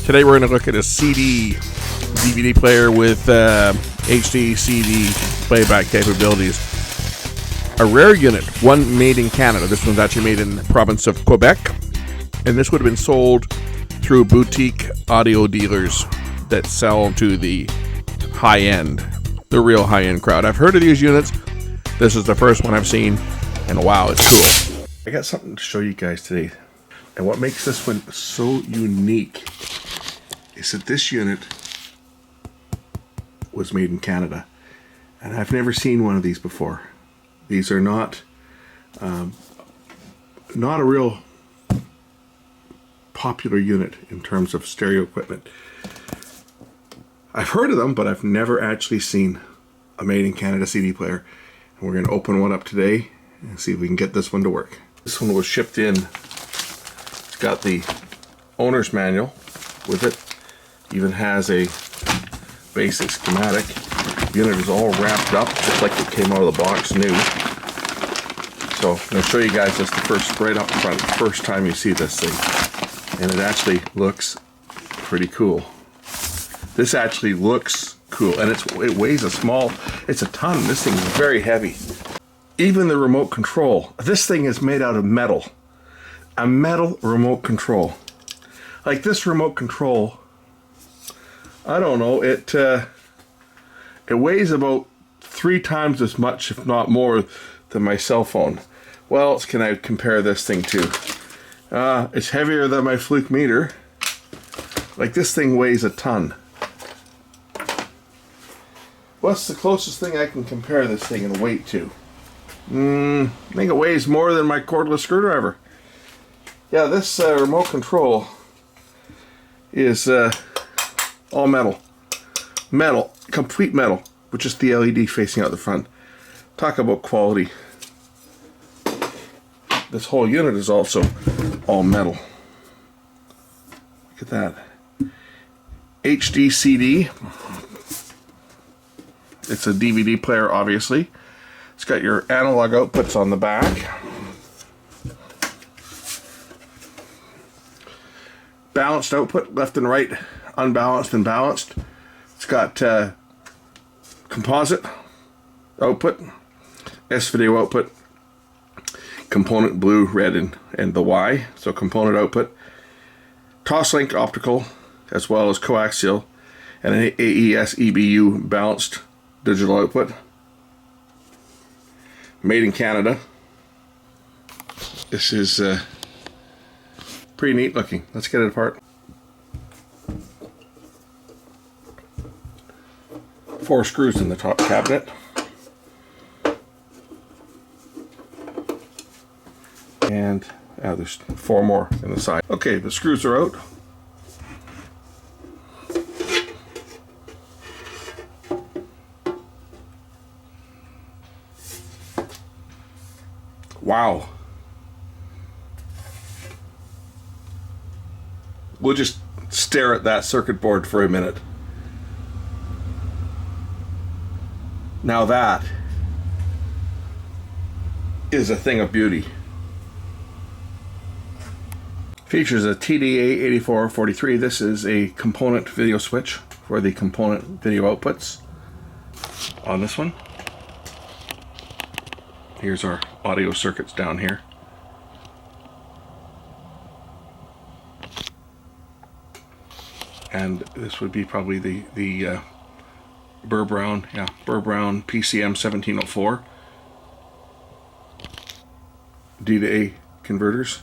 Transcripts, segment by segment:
Today we're going to look at a DVD player with HD CD playback capabilities. A rare unit, one made in Canada. This one's actually made in the province of Quebec, and this would have been sold through boutique audio dealers that sell to the high-end, the real high-end crowd. I've heard of these units. This is the first one I've seen, and wow, it's cool. I got something to show you guys today, and what makes this one so unique is that this unit was made in Canada, and I've never seen one of these before. These are not a real popular unit in terms of stereo equipment. I've heard of them, but I've never actually seen a made in Canada CD player. And we're going to open one up today and see if we can get this one to work. This one was shipped in. It's got the owner's manual with it. Even has a basic schematic. The unit is all wrapped up just like it came out of the box new. So I'm going to show you guys this right up front, first time you see this thing. And it actually looks pretty cool. This actually looks cool, and it weighs it's a ton. This thing is very heavy. Even the remote control, this thing is made out of metal. A metal remote control. Like this remote control, I don't know, it weighs about 3 times as much, if not more, than my cell phone. What else can I compare this thing to? It's heavier than my Fluke meter. Like this thing weighs a ton. What's the closest thing I can compare this thing in weight to? I think it weighs more than my cordless screwdriver. Yeah, this remote control is all metal. Metal, complete metal, with just the LED facing out the front. Talk about quality. This whole unit is also all metal. Look at that. HD CD. It's a DVD player, obviously. It's got your analog outputs on the back. Balanced output, left and right, unbalanced and balanced. It's got composite output, S-video output, component blue, red, and the Y, so component output, toslink optical, as well as coaxial, and an AES EBU balanced digital output. Made in Canada. This is pretty neat looking. Let's get it apart. 4 screws in the top cabinet. And there's 4 more in the side. Okay, the screws are out. Wow. We'll just stare at that circuit board for a minute. Now that is a thing of beauty. Features a TDA8443. This is a component video switch for the component video outputs on this one. Here's our audio circuits down here. And this would be probably the Burr Brown PCM 1704 D to A converters.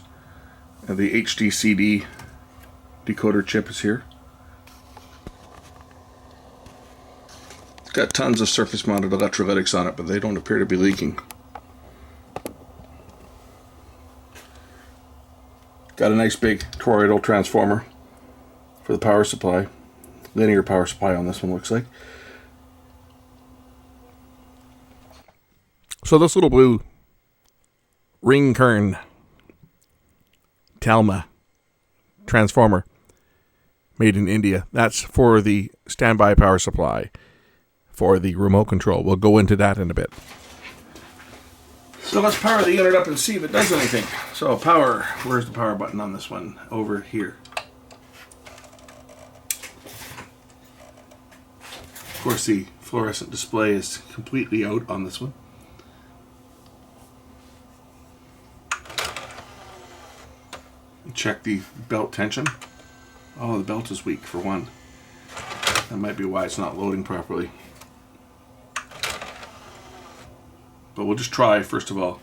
And the HD CD decoder chip is here. It's got tons of surface mounted electrolytics on it, but they don't appear to be leaking. Got a nice big toroidal transformer for the power supply. Linear power supply on this one, looks like. So this little blue ring kern Talma transformer made in India, that's for the standby power supply for the remote control. We'll go into that in a bit. So let's power the unit up and see if it does anything. So power, where's the power button on this one? Over here. Of course, the fluorescent display is completely out on this one. Check the belt tension. Oh, the belt is weak for one. That might be why it's not loading properly. But we'll just try, first of all,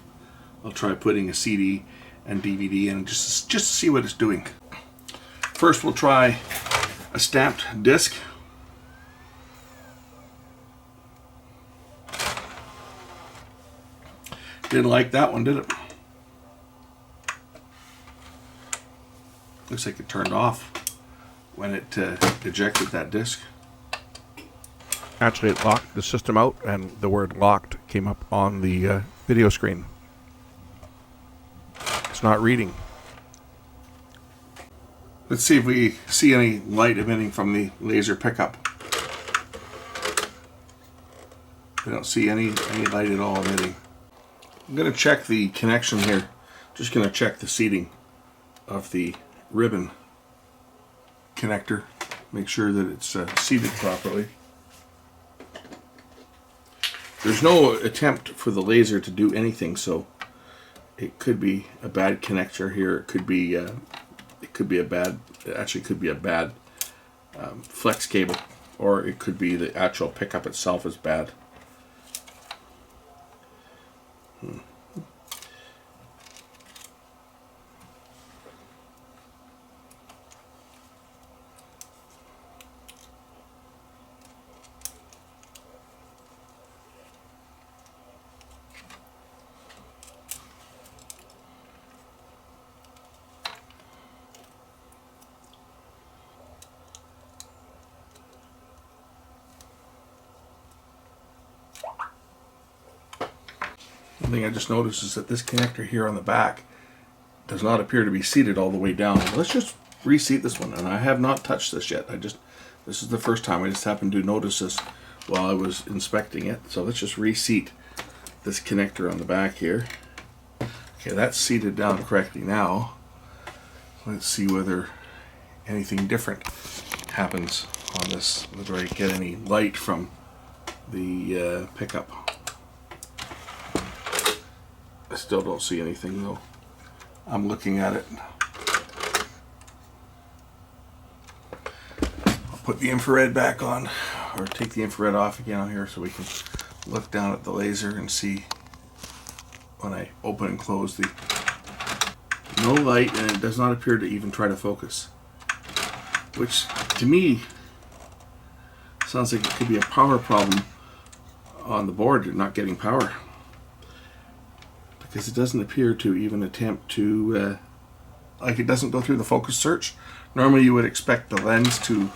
I'll try putting a CD and DVD in just to see what it's doing. First we'll try a stamped disc. Didn't like that one, did it? Looks like it turned off when it ejected that disc. Actually, it locked the system out, and the word locked came up on the video screen. It's not reading. Let's see if we see any light emitting from the laser pickup. We don't see any light at all emitting. I'm going to check the connection here. Just going to check the seating of the ribbon connector. Make sure that it's seated properly. There's no attempt for the laser to do anything, so it could be a bad connector here. It could be a bad flex cable, or it could be the actual pickup itself is bad. One thing I just noticed is that this connector here on the back does not appear to be seated all the way down. Let's just reseat this one, and I have not touched this yet. This is the first time I just happened to notice this while I was inspecting it. So let's just reseat this connector on the back here. Okay, that's seated down correctly now. Let's see whether anything different happens on this, whether I get any light from the pickup. I still don't see anything though. I'm looking at it. I'll put the infrared back on, or take the infrared off again on here so we can look down at the laser and see when I open and close the no light, and it does not appear to even try to focus, which to me sounds like it could be a power problem on the board. You're not getting power, because it doesn't appear to even attempt to, like, it doesn't go through the focus search. Normally you would expect the lens to,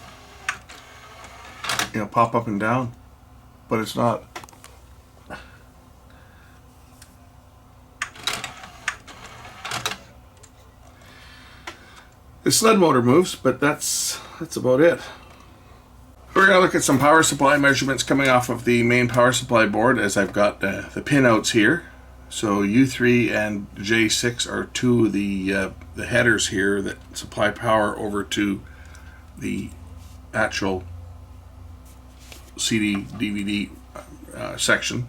pop up and down, but it's not. The sled motor moves, but that's about it. We're going to look at some power supply measurements coming off of the main power supply board, as I've got the pinouts here. So U3 and J6 are two of the headers here that supply power over to the actual CD DVD section.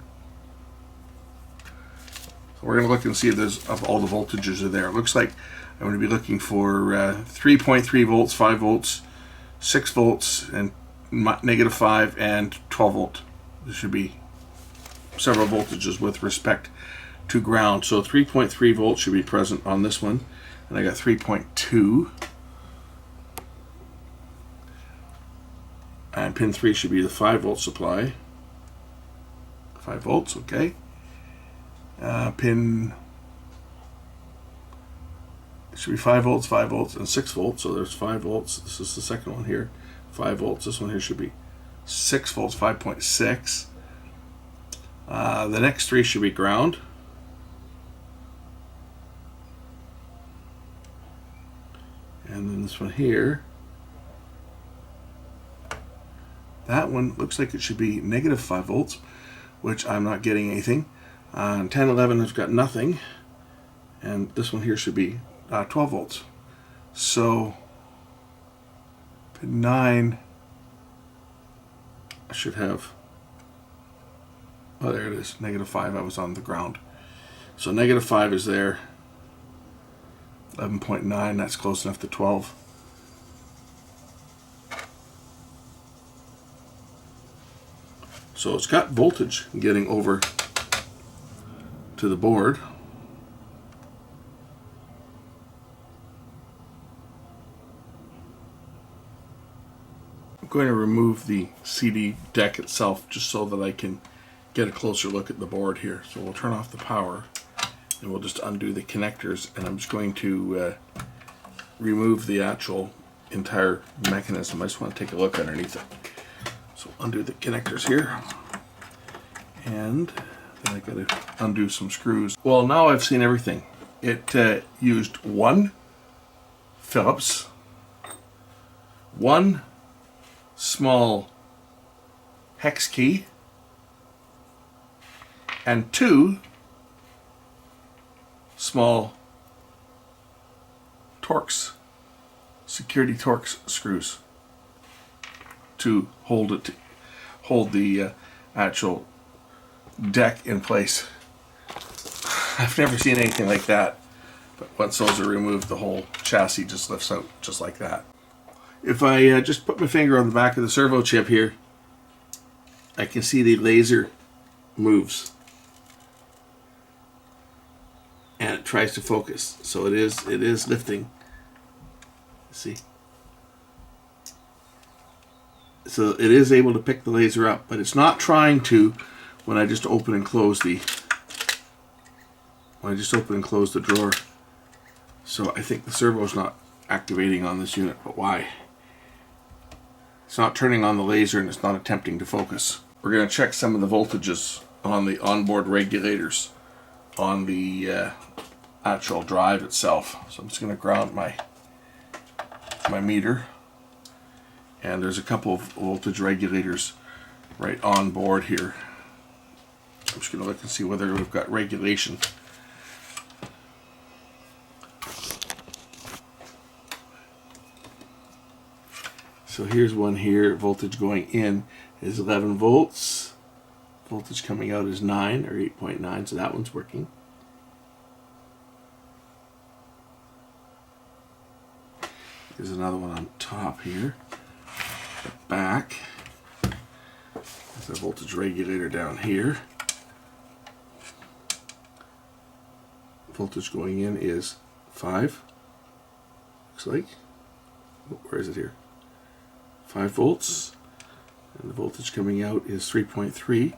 So we're going to look and see if all the voltages are there. It looks like I'm going to be looking for 3.3 volts, 5 volts, 6 volts, and -5 and 12 volt. There should be several voltages with respect to ground. So 3.3 volts should be present on this one, and I got 3.2, and pin 3 should be the 5 volt supply. 5 volts, okay. Pin should be 5 volts, and 6 volts. So there's 5 volts. This is the second one here. 5 volts. This one here should be 6 volts, 5.6. The next three should be ground. And then this one here, that one looks like it should be -5 volts, which I'm not getting anything. 10, 11 has got nothing. And this one here should be 12 volts. So pin 9 should have, oh, there it is, -5. I was on the ground. So -5 is there. 11.9, that's close enough to 12. So it's got voltage getting over to the board. I'm going to remove the CD deck itself just so that I can get a closer look at the board here. So we'll turn off the power and we'll just undo the connectors, and I'm just going to remove the actual entire mechanism. I just want to take a look underneath it. So undo the connectors here, and then I gotta undo some screws. Well, now I've seen everything. It used one Phillips, one small hex key, and two small Torx, security Torx screws to hold the actual deck in place. I've never seen anything like that, but once those are removed, the whole chassis just lifts out just like that. If I just put my finger on the back of the servo chip here, I can see the laser moves and it tries to focus. So it is lifting. See? So it is able to pick the laser up, but it's not trying to when I just open and close the drawer. So I think the servo's not activating on this unit, but why? It's not turning on the laser and it's not attempting to focus. We're going to check some of the voltages on the onboard regulators on the actual drive itself. So I'm just going to ground my meter, and there's a couple of voltage regulators right on board here. I'm just going to look and see whether we've got regulation. So here's one here. Voltage going in is 11 volts. Voltage coming out is 9 or 8.9, so that one's working. There's another one on top here. The back. There's a voltage regulator down here. Voltage going in is 5. Looks like. Where is it here? 5 volts. And the voltage coming out is 3.3.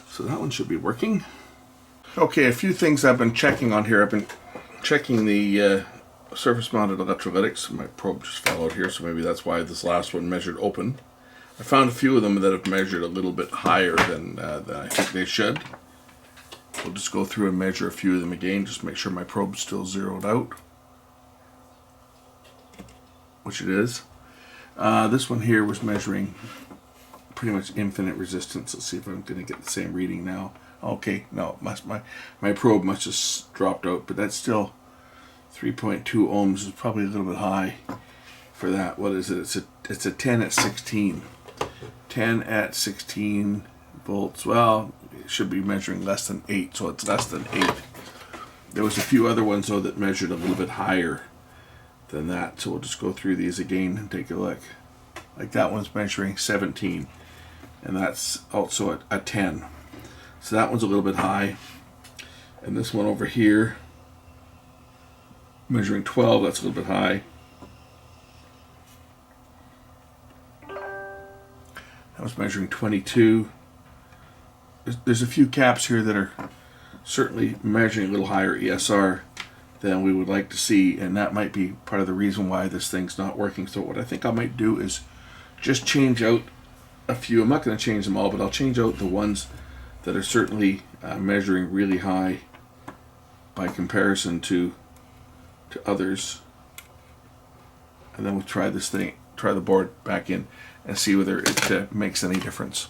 So that one should be working. Okay, a few things I've been checking on here. I've been checking the surface mounted electrolytics. My probe just fell out here, so maybe that's why this last one measured open. I found a few of them that have measured a little bit higher than I think they should. We'll just go through and measure a few of them again, just make sure my probe's still zeroed out, which it is. This one here was measuring pretty much infinite resistance. Let's see if I'm going to get the same reading now. Okay, no, my probe must have dropped out, but that's still 3.2 ohms. Is probably a little bit high for that. What is it? It's a 10 at 16. 10 at 16 volts. Well, it should be measuring less than 8, so it's less than 8. There was a few other ones though that measured a little bit higher than that, so we'll just go through these again and take a look. Like that one's measuring 17, and that's also a 10. So that one's a little bit high. And this one over here, measuring 12, that's a little bit high. That was measuring 22. There's a few caps here that are certainly measuring a little higher ESR than we would like to see, and that might be part of the reason why this thing's not working. So what I think I might do is just change out a few. I'm not going to change them all, but I'll change out the ones that are certainly measuring really high by comparison to others, and then we'll try the board back in and see whether it makes any difference.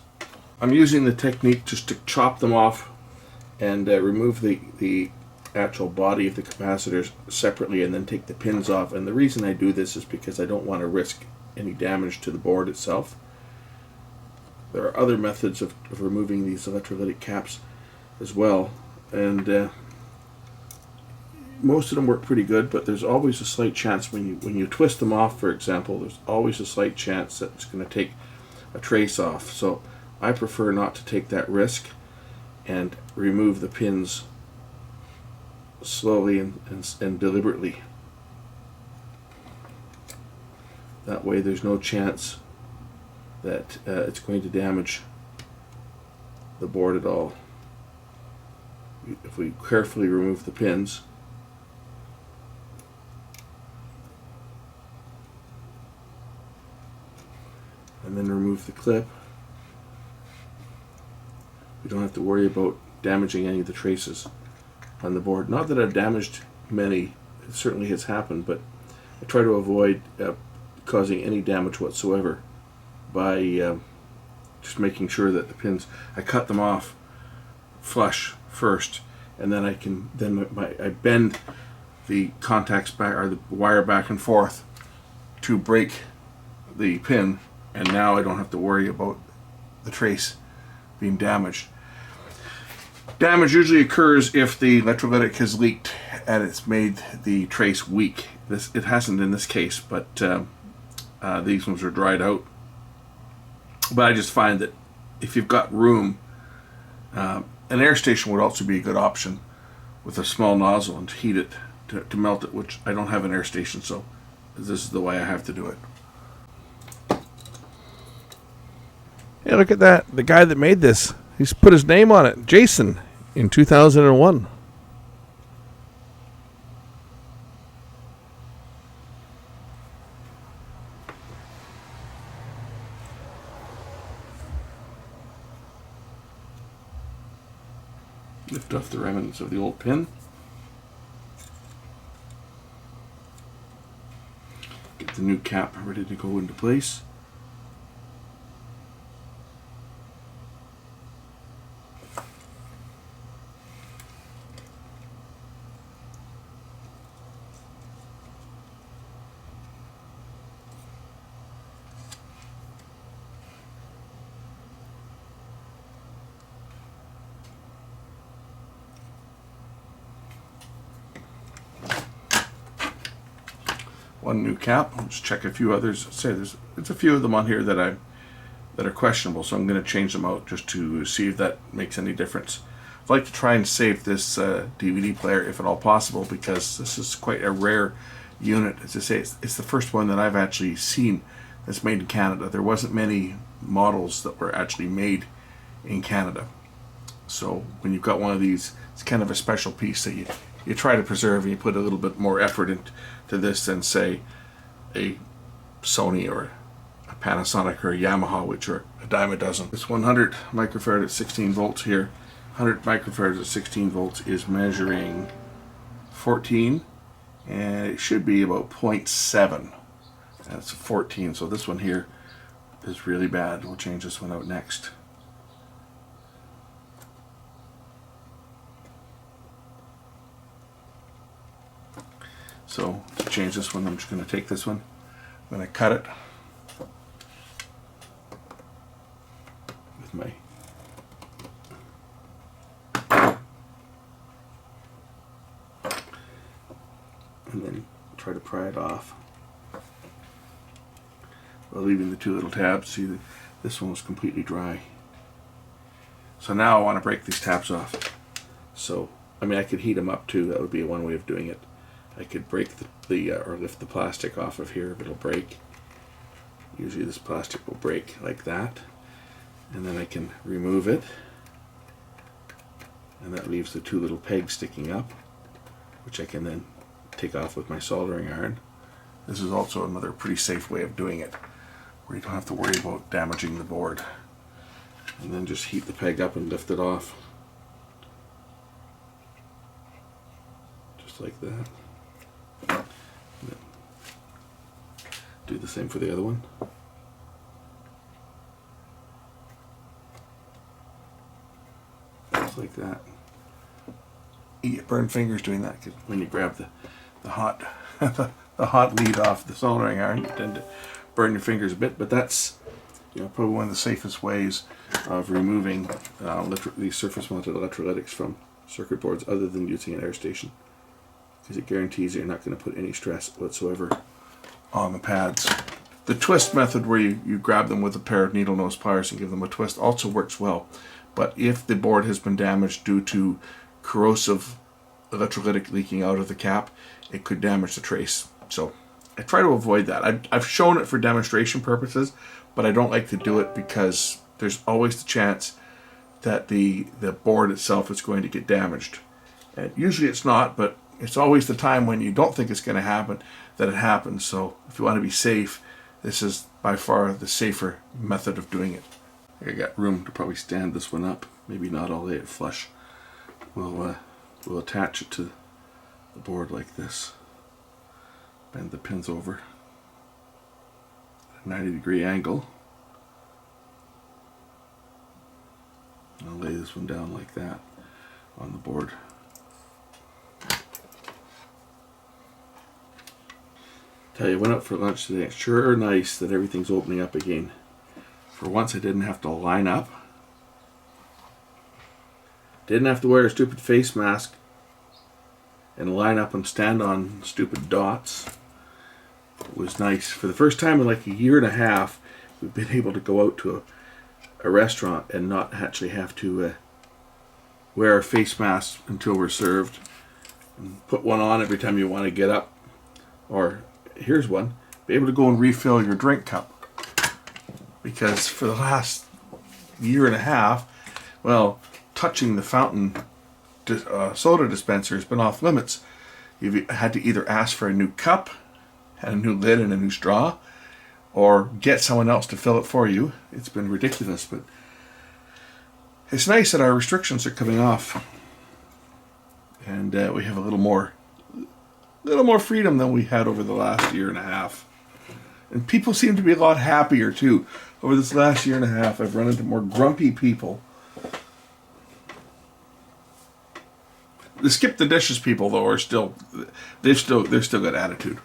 I'm using the technique just to chop them off and remove the actual body of the capacitors separately, and then take the pins off. And the reason I do this is because I don't want to risk any damage to the board itself. There are other methods of removing these electrolytic caps as well, and most of them work pretty good, but there's always a slight chance when you twist them off, for example, there's always a slight chance that it's going to take a trace off. So I prefer not to take that risk and remove the pins slowly and deliberately. That way there's no chance that it's going to damage the board at all. If we carefully remove the pins, and then remove the clip, we don't have to worry about damaging any of the traces on the board. Not that I've damaged many, it certainly has happened, but I try to avoid causing any damage whatsoever by just making sure that the pins, I cut them off flush first, and then I bend the contacts back, or the wire back and forth to break the pin, and now I don't have to worry about the trace being damaged. Damage usually occurs if the electrolytic has leaked and it's made the trace weak. It hasn't in this case, but these ones are dried out. But I just find that if you've got room, an air station would also be a good option with a small nozzle, and to heat it, to melt it, which I don't have an air station, so this is the way I have to do it. Hey, look at that. The guy that made this, he's put his name on it. Jason, in 2001. Lift off the remnants of the old pin. Get the new cap ready to go into place. One new cap. I'll just check a few others. Say there's a few of them on here that are questionable, so I'm going to change them out just to see if that makes any difference. I'd like to try and save this DVD player if at all possible, because this is quite a rare unit. As I say, it's the first one that I've actually seen that's made in Canada. There wasn't many models that were actually made in Canada. So when you've got one of these, it's kind of a special piece that you try to preserve, and you put a little bit more effort into this than, say, a Sony or a Panasonic or a Yamaha, which are a dime a dozen. This 100 microfarad at 16 volts here, 100 microfarads at 16 volts is measuring 14, and it should be about 0.7. That's 14, so this one here is really bad. We'll change this one out next. So to change this one, I'm just going to take this one, I'm going to cut it with my and then try to pry it off while leaving the two little tabs. See, this one was completely dry. So now I want to break these tabs off. So, I mean, I could heat them up too. That would be one way of doing it. I could break or lift the plastic off of here if it'll break. Usually this plastic will break like that. And then I can remove it. And that leaves the two little pegs sticking up, which I can then take off with my soldering iron. This is also another pretty safe way of doing it, where you don't have to worry about damaging the board. And then just heat the peg up and lift it off. Just like that. Do the same for the other one. Just like that. You get burned fingers doing that, because when you grab the hot the hot lead off the soldering iron, you tend to burn your fingers a bit. But that's probably one of the safest ways of removing these surface-mounted electrolytics from circuit boards, other than using an air station, because it guarantees you're not going to put any stress whatsoever on the pads. The twist method, where you grab them with a pair of needle nose pliers and give them a twist, also works well. But if the board has been damaged due to corrosive electrolytic leaking out of the cap, it could damage the trace. So I try to avoid that. I've shown it for demonstration purposes, but I don't like to do it because there's always the chance that the board itself is going to get damaged. And usually it's not, but it's always the time when you don't think it's going to happen that it happens. So if you want to be safe, this is by far the safer method of doing it. I got room to probably stand this one up, maybe not all the way flush. We'll attach it to the board like this. Bend the pins over at a 90-degree angle. I'll lay this one down like that on the board. Tell you, I went out for lunch today. It's sure nice that everything's opening up again. For once, I didn't have to line up. Didn't have to wear a stupid face mask and line up and stand on stupid dots. It was nice. For the first time in like a year and a half, we've been able to go out to a restaurant and not actually have to wear a face mask until we're served. And put one on every time you want to get up. Or, here's one, be able to go and refill your drink cup. Because for the last year and a half, well, touching the fountain soda dispenser has been off limits. You've had to either ask for a new cup, and a new lid and a new straw, or get someone else to fill it for you. It's been ridiculous, but it's nice that our restrictions are coming off, and we have a little more freedom than we had over the last year and a half. And people seem to be a lot happier too. Over this last year and a half, I've run into more grumpy people. The skip the dishes people, though, are they're still got attitude.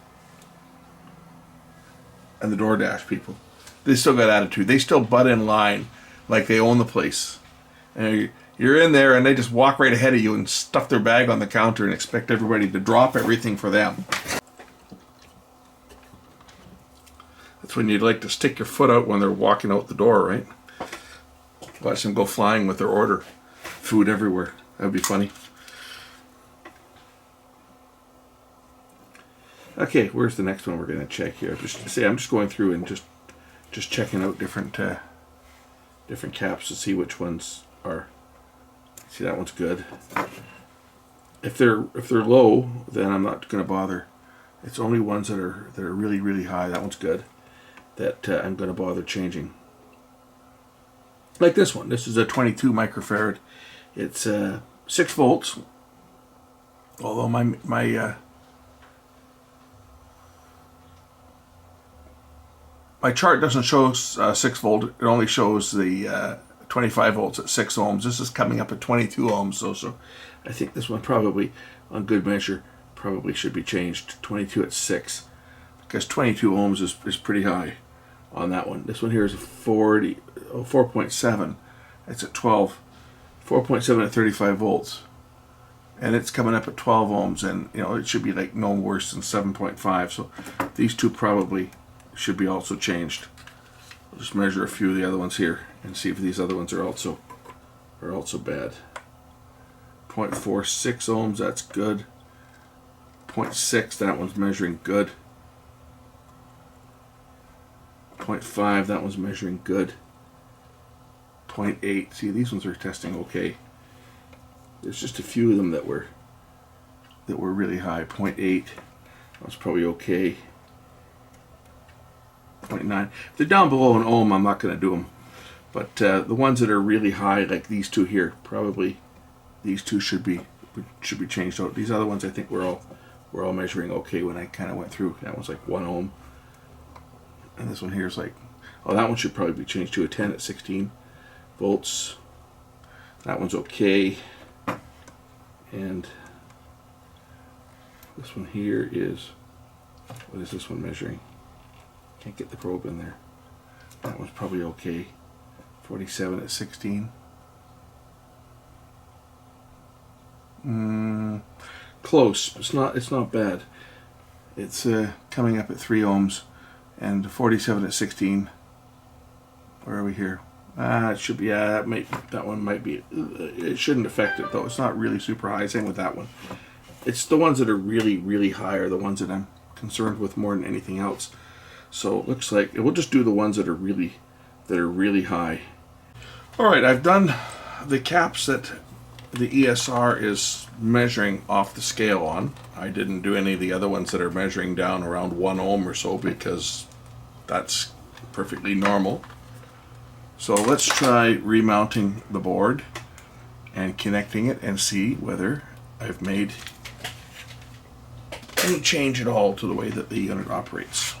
And the DoorDash people, they still got attitude. They still butt in line like they own the place. And you're in there, and they just walk right ahead of you and stuff their bag on the counter and expect everybody to drop everything for them. That's when you'd like to stick your foot out when they're walking out the door, right? Watch them go flying with their order. Food everywhere. That'd be funny. Okay, where's the next one we're going to check here? I'm just going through and just checking out different caps to see which ones are. See, that one's good. If they're low, then I'm not going to bother. It's only ones that are really, really high. That one's good. That I'm going to bother changing. Like this one. This is a 22 microfarad. It's 6 volts. Although my chart doesn't show 6 volt. It only shows the 25 volts at 6 ohms. This is coming up at 22 ohms. So I think this one probably, on good measure, probably should be changed. 22 at 6. Because 22 ohms is pretty high on that one. This one here is a 4.7. It's at 12. 4.7 at 35 volts. And it's coming up at 12 ohms. And it should be like no worse than 7.5. So these two probably should be also changed. I'll just measure a few of the other ones here and see if these other ones are also bad. 0.46 ohms, that's good. 0.6, that one's measuring good. 0.5, that one's measuring good. 0.8, see, these ones are testing okay. There's just a few of them that were really high. 0.8, that was probably okay. 0.9. If they're down below an ohm, I'm not going to do them. But the ones that are really high, like these two here, probably these two should be changed out. These other ones, I think, we're all measuring okay when I kind of went through. That one's like 1 ohm, and this one here is like, oh, that one should probably be changed to a 10 at 16 volts. That one's okay, and this one here is, what is this one measuring? Can't get the probe in there. That was probably okay. 47 at 16. Close. It's not bad. It's coming up at 3 ohms, and 47 at 16. Where are we here? It should be. Yeah, that one might be. It shouldn't affect it though. It's not really super high. Same with that one. It's the ones that are really, really high are the ones that I'm concerned with more than anything else. So it looks like we'll just do the ones that are really high. All right, I've done the caps that the ESR is measuring off the scale on. I didn't do any of the other ones that are measuring down around 1 ohm or so because that's perfectly normal. So let's try remounting the board and connecting it and see whether I've made any change at all to the way that the unit operates.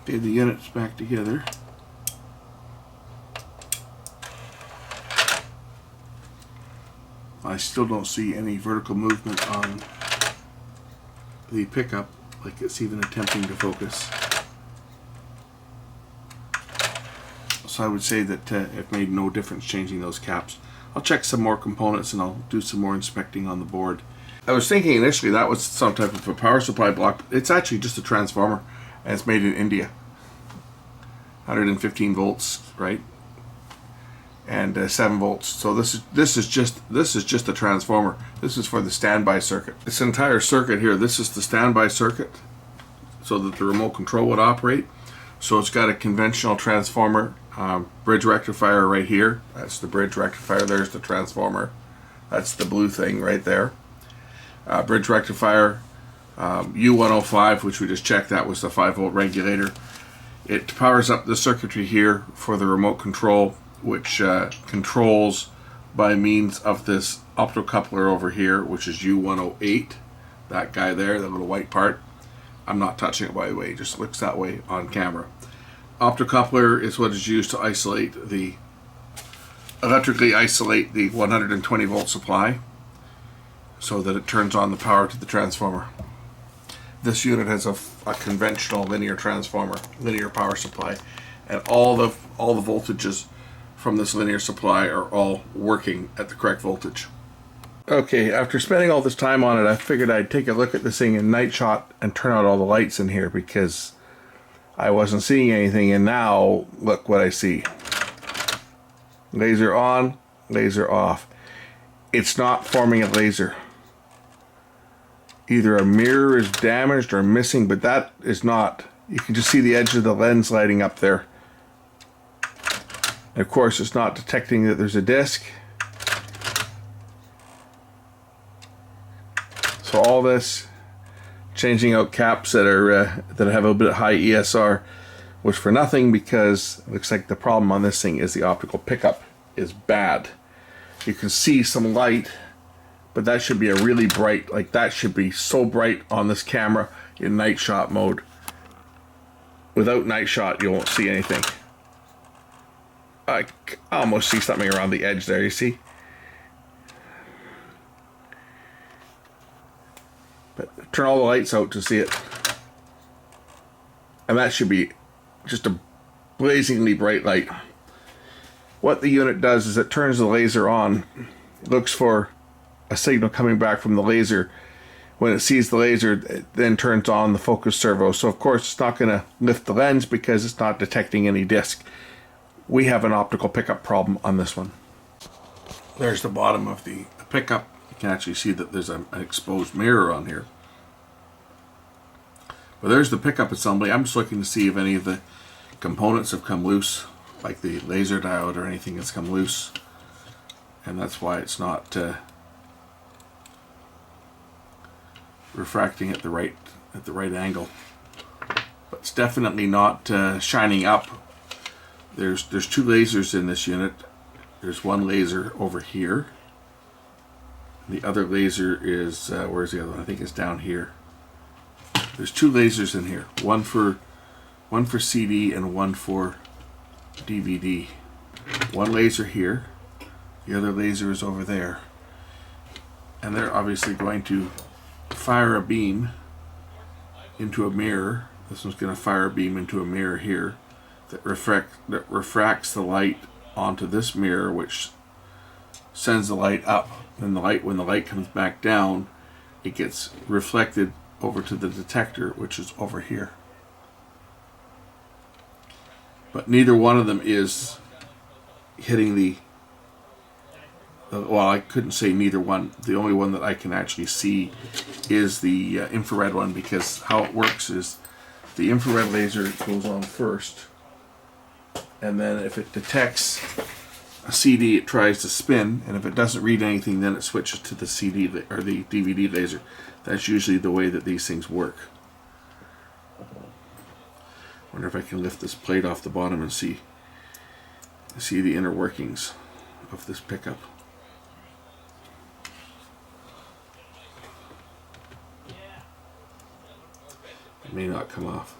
Okay, the unit's back together. I still don't see any vertical movement on the pickup, like it's even attempting to focus. So I would say that it made no difference changing those caps. I'll check some more components and I'll do some more inspecting on the board. I was thinking initially that was some type of a power supply block. It's actually just a transformer, and it's made in India. 115 volts, right? And 7 volts. So this is just a transformer. This is for the standby circuit. This entire circuit here, this is the standby circuit, so that the remote control would operate. So it's got a conventional transformer, bridge rectifier right here. That's the bridge rectifier. There's the transformer. That's the blue thing right there. Bridge rectifier, U105, which we just checked. That was the 5-volt regulator. It powers up the circuitry here for the remote control, which controls by means of this optocoupler over here, which is U108. That guy there, the little white part. I'm not touching it, by the way. It just looks that way on camera. Optocoupler is what is used to electrically isolate the 120 volt supply so that it turns on the power to the transformer. This unit has a conventional linear transformer, linear power supply, and all the voltages from this linear supply are all working at the correct voltage. Okay, after spending all this time on it, I figured I'd take a look at this thing in night shot and turn out all the lights in here because I wasn't seeing anything, and now look what I see. Laser on, laser off. It's not forming a laser. Either a mirror is damaged or missing, but that is not. You can just see the edge of the lens lighting up there. And of course, it's not detecting that there's a disc. So all this, changing out caps that have a bit of high ESR, was for nothing because it looks like the problem on this thing is the optical pickup is bad. You can see some light, but that should be a really bright, like that should be so bright on this camera in night shot mode. Without night shot, you won't see anything. I almost see something around the edge there, you see? But turn all the lights out to see it. And that should be just a blazingly bright light. What the unit does is it turns the laser on. It looks for a signal coming back from the laser. When it sees the laser, it then turns on the focus servo. So of course it's not going to lift the lens because it's not detecting any disc. We have an optical pickup problem on this one. There's the bottom of the pickup. You can actually see that there's an exposed mirror on here. Well, there's the pickup assembly. I'm just looking to see if any of the components have come loose, like the laser diode or anything that's come loose. And that's why it's not refracting at the right angle. But it's definitely not shining up. There's 2 lasers in this unit. There's one laser over here. The other laser is where's the other one? I think it's down here. there's two lasers in here. One for CD and one for DVD. One laser here. The other laser is over there. And they're obviously going to fire a beam into a mirror. This one's going to fire a beam into a mirror here that refracts the light onto this mirror, which sends the light up. Then when the light comes back down, it gets reflected over to the detector, which is over here. But neither one of them is hitting the well, I couldn't say neither one. The only one that I can actually see is the infrared one, because how it works is the infrared laser goes on first, and then if it detects a CD, it tries to spin, and if it doesn't read anything, then it switches to the CD or the DVD laser. That's usually the way that these things work. Wonder if I can lift this plate off the bottom and see the inner workings of this pickup. It may not come off.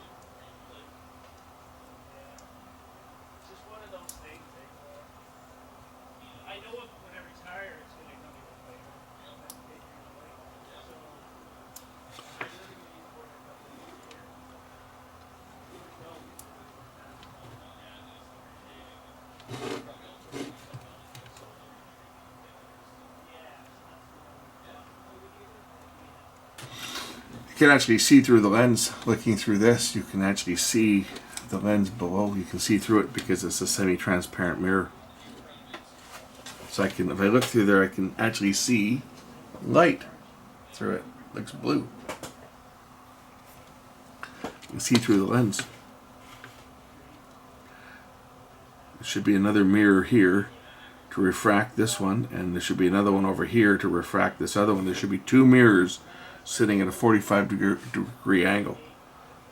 You can actually see through the lens. Looking through this, you can actually see the lens below. You can see through it because it's a semi-transparent mirror. So if I look through there, I can actually see light through it. It looks blue. You can see through the lens. There should be another mirror here to refract this one, and there should be another one over here to refract this other one. There should be two mirrors sitting at a 45-degree angle.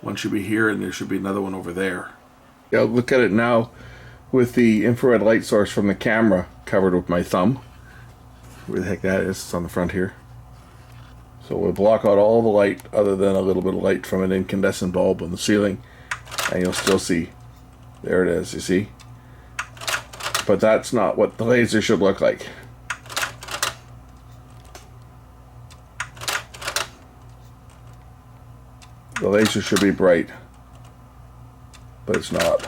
One should be here, and there should be another one over there. Yeah, I'll look at it now with the infrared light source from the camera covered with my thumb. Where the heck that is? It's on the front here. So we'll block out all the light other than a little bit of light from an incandescent bulb on the ceiling, and you'll still see. There it is, you see? But that's not what the laser should look like. The laser should be bright, but it's not.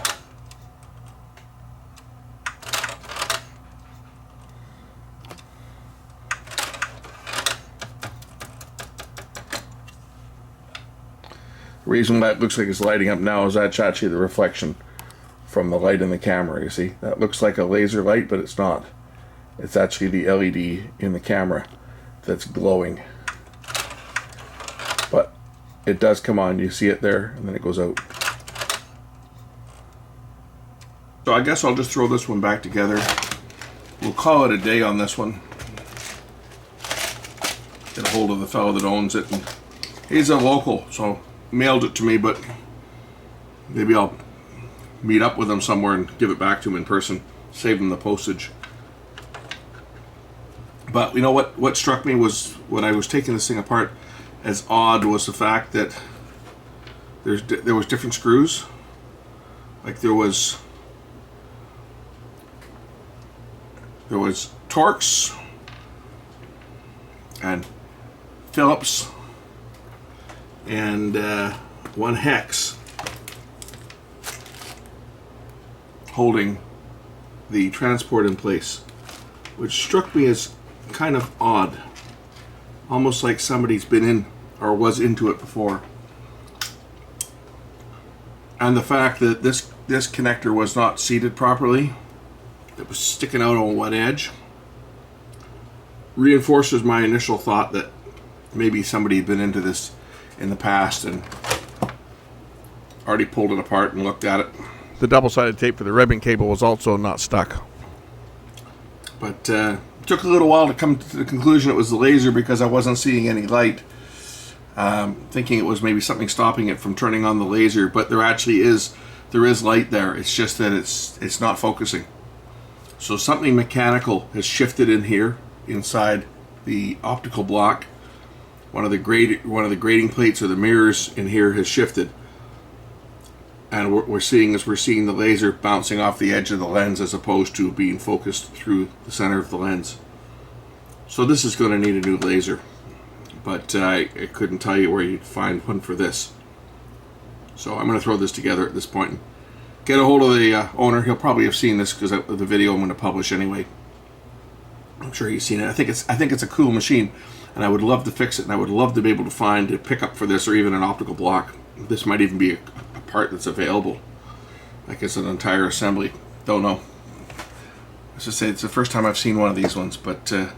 The reason that looks like it's lighting up now is that's actually the reflection from the light in the camera, you see? That looks like a laser light, but it's not. It's actually the LED in the camera that's glowing. But it does come on, you see it there, and then it goes out. So I guess I'll just throw this one back together. We'll call it a day on this one. Get a hold of the fellow that owns it, and he's a local, so mailed it to me, but maybe I'll meet up with him somewhere and give it back to him in person, save him the postage. But you know what struck me was when I was taking this thing apart as odd was the fact that there was different screws. Like there was Torx and Phillips and one hex holding the transport in place, which struck me as kind of odd, almost like somebody's been in or was into it before. And the fact that this connector was not seated properly, it was sticking out on one edge, reinforces my initial thought that maybe somebody had been into this in the past and already pulled it apart and looked at it. The double-sided tape for the ribbon cable was also not stuck. But it took a little while to come to the conclusion it was the laser because I wasn't seeing any light. Thinking it was maybe something stopping it from turning on the laser, but there is light there. It's just that it's not focusing. So something mechanical has shifted in here inside the optical block, one of the grading plates or the mirrors in here has shifted, and we're seeing the laser bouncing off the edge of the lens as opposed to being focused through the center of the lens. So this is going to need a new laser, but I couldn't tell you where you'd find one for this. So I'm going to throw this together at this point and get a hold of the owner. He'll probably have seen this because of the video I'm going to publish anyway. I'm sure he's seen it. I think it's a cool machine, and I would love to fix it, and I would love to be able to find a pickup for this, or even an optical block. This might even be a part that's available, like it's an entire assembly. Don't know. Let's just say it's the first time I've seen one of these ones, but I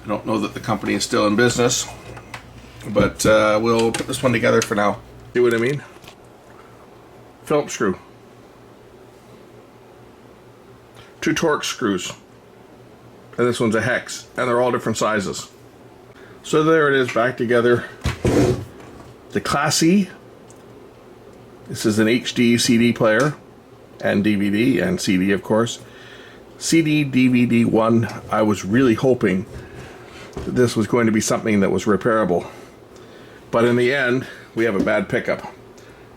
don't know that the company is still in business. But we'll put this one together for now. See what I mean? Phillips screw. 2 Torx screws. And this one's a hex. And they're all different sizes. So there it is, back together. The Classe. This is an HD CD player. And DVD and CD, of course. CD, DVD 1. I was really hoping that this was going to be something that was repairable. But in the end, we have a bad pickup.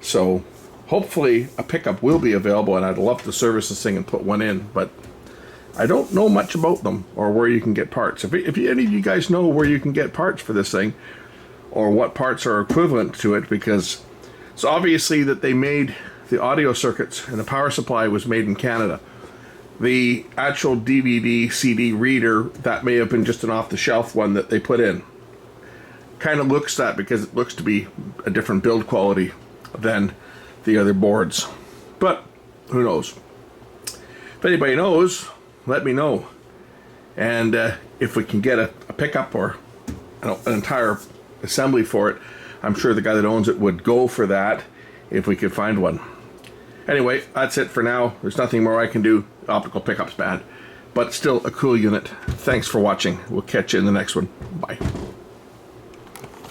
So hopefully a pickup will be available, and I'd love to service this thing and put one in, but I don't know much about them or where you can get parts. If any of you guys know where you can get parts for this thing, or what parts are equivalent to it, because it's obviously that they made the audio circuits and the power supply was made in Canada. The actual DVD CD reader, that may have been just an off-the-shelf one that they put in. Kind of looks that, because it looks to be a different build quality than the other boards, but who knows? If anybody knows, let me know. And if we can get a pickup or an entire assembly for it, I'm sure the guy that owns it would go for that if we could find one. Anyway, that's it for now. There's nothing more I can do. Optical pickup's bad, but still a cool unit. Thanks for watching. We'll catch you in the next one. Bye.